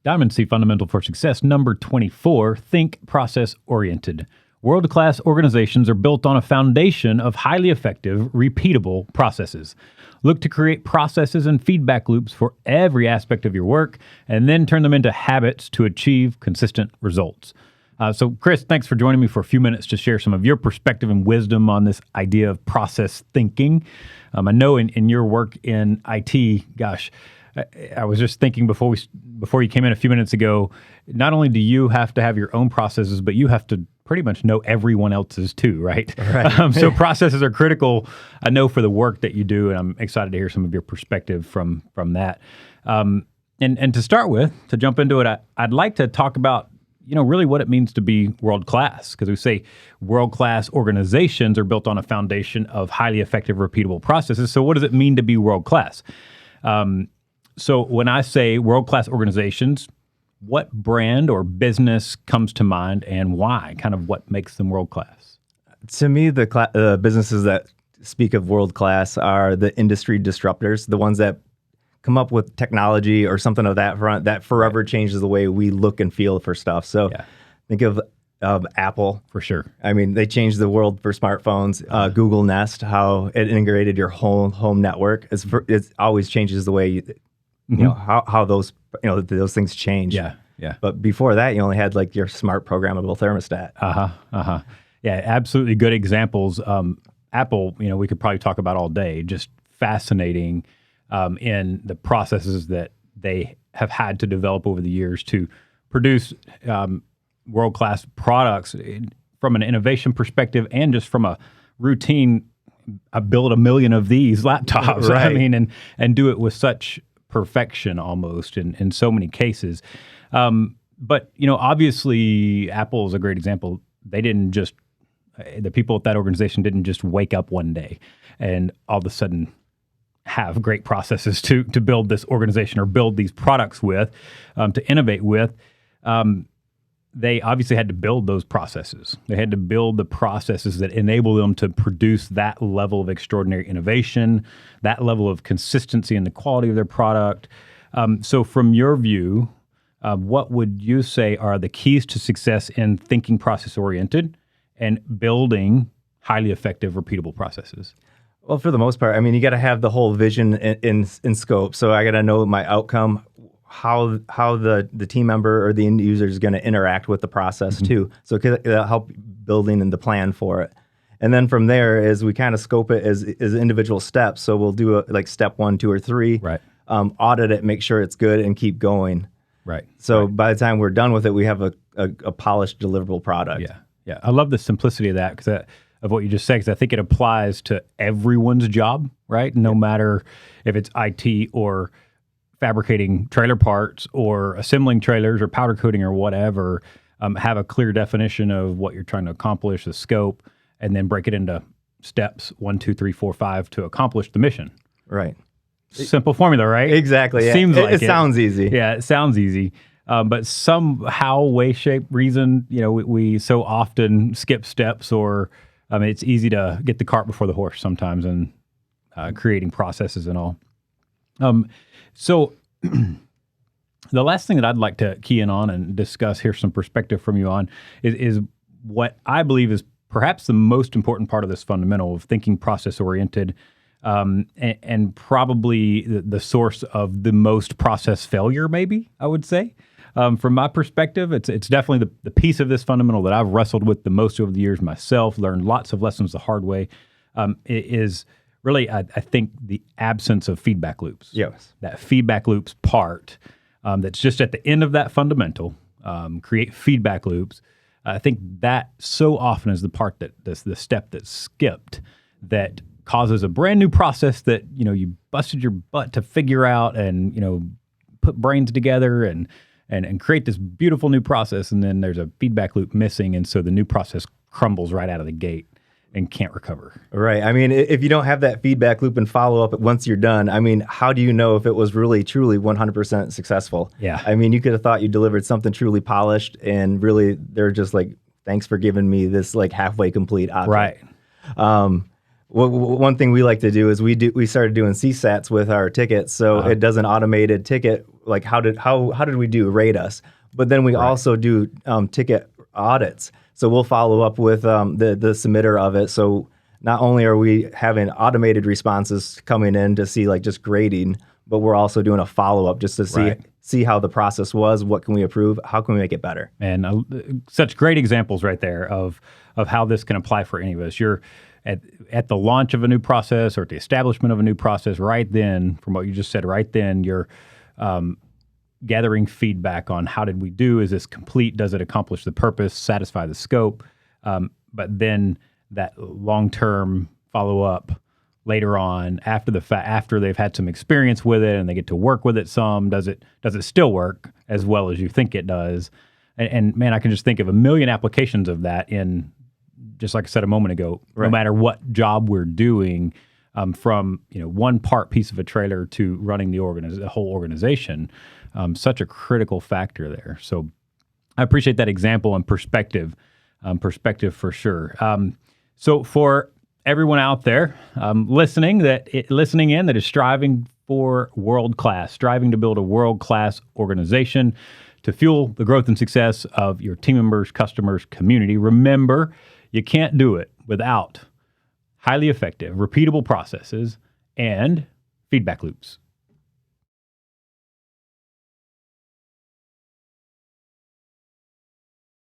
Diamond C Fundamental for Success, number 24, think process-oriented. World-class organizations are built on a foundation of highly effective, repeatable processes. Look to create processes and feedback loops for every aspect of your work, and then turn them into habits to achieve consistent results. So, Chris, thanks for joining me for a few minutes to share some of your perspective and wisdom on this idea of process thinking. I know in your work in IT, gosh, I was just thinking before you came in a few minutes ago, not only do you have to have your own processes, but you have to pretty much know everyone else's too, right? Right. So processes are critical, I know, for the work that you do, and I'm excited to hear some of your perspective from that. And to start with, to jump into it, I'd like to talk about really what it means to be world-class, because we say world-class organizations are built on a foundation of highly effective, repeatable processes. So what does it mean to be world-class? So when I say world-class organizations, what brand or business comes to mind and why? Kind of what makes them world-class? To me, the businesses that speak of world-class are the industry disruptors, the ones that come up with technology or something of that front that forever changes the way we look and feel for stuff. So think of Apple. For sure. I mean, they changed the world for smartphones. Google Nest, how it integrated your whole home network. It always changes the way how those things change. Yeah. But before that, you only had like your smart programmable thermostat. Yeah, absolutely good examples. Apple, we could probably talk about all day. Just fascinating in the processes that they have had to develop over the years to produce world-class products from an innovation perspective and just from a routine. I build 1 million of these laptops. Right. I mean, and do it with such perfection almost in so many cases. But, obviously Apple is a great example. They didn't just, the people at that organization didn't just wake up one day and all of a sudden have great processes to build this organization or build these products with, to innovate with. They obviously had to build those processes. They had to build the processes that enable them to produce that level of extraordinary innovation, that level of consistency in the quality of their product. So from your view, what would you say are the keys to success in thinking process-oriented and building highly effective, repeatable processes? Well, for the most part, I mean, you got to have the whole vision in scope. So I got to know my outcome, how the team member or the end user is going to interact with the process too. So it'll help building and the plan for it. And then from there, as we kind of scope it as individual steps. So we'll do like step 1, 2, or 3. Right. Audit it, make sure it's good, and keep going. Right. So by the time we're done with it, we have a polished, deliverable product. Yeah. I love the simplicity of that of what you just said, because I think it applies to everyone's job, right? No matter if it's IT or fabricating trailer parts or assembling trailers or powder coating or whatever, have a clear definition of what you're trying to accomplish, the scope, and then break it into steps 1, 2, 3, 4, 5 to accomplish the mission. Right. Simple formula, right? Exactly. Yeah. Seems like it sounds easy. Yeah, it sounds easy. But somehow, way, shape, reason, we so often skip steps, or it's easy to get the cart before the horse sometimes in creating processes and all. So the last thing that I'd like to key in on and discuss, hear some perspective from you on, is what I believe is perhaps the most important part of this fundamental of thinking process-oriented, and probably the source of the most process failure, maybe, I would say. From my perspective, it's definitely the piece of this fundamental that I've wrestled with the most over the years myself, learned lots of lessons the hard way. It is really, I think, the absence of feedback loops. Yes. That feedback loops part that's just at the end of that fundamental, create feedback loops. I think that so often is the part the step that's skipped that causes a brand new process that, you busted your butt to figure out and, put brains together and create this beautiful new process. And then there's a feedback loop missing. And so the new process crumbles right out of the gate and can't recover. Right. I mean, if you don't have that feedback loop and follow up once you're done, I mean, how do you know if it was really, truly 100% successful? Yeah. I mean, you could have thought you delivered something truly polished, and really they're just like, thanks for giving me this like halfway complete object. Right. One thing we like to do is we started doing CSATs with our tickets, so it does an automated ticket. Like how did we do? Rate us. But then we also do ticket audits. So we'll follow up with the submitter of it. So not only are we having automated responses coming in to see like just grading, but we're also doing a follow up just to see how the process was. What can we improve? How can we make it better? And such great examples right there of how this can apply for any of us. You're at the launch of a new process or at the establishment of a new process, right then, from what you just said, right then, you're gathering feedback on how did we do? Is this complete? Does it accomplish the purpose, satisfy the scope? But then that long-term follow-up later on, after they've had some experience with it and they get to work with it some, does it still work as well as you think it does? And man, I can just think of a million applications of that in, just like I said a moment ago, no matter what job we're doing, from one part piece of a trailer to running the whole organization, such a critical factor there. So I appreciate that example and perspective for sure. So for everyone out there listening in that is striving for striving to build a world-class organization to fuel the growth and success of your team members, customers, community, remember, you can't do it without highly effective, repeatable processes and feedback loops.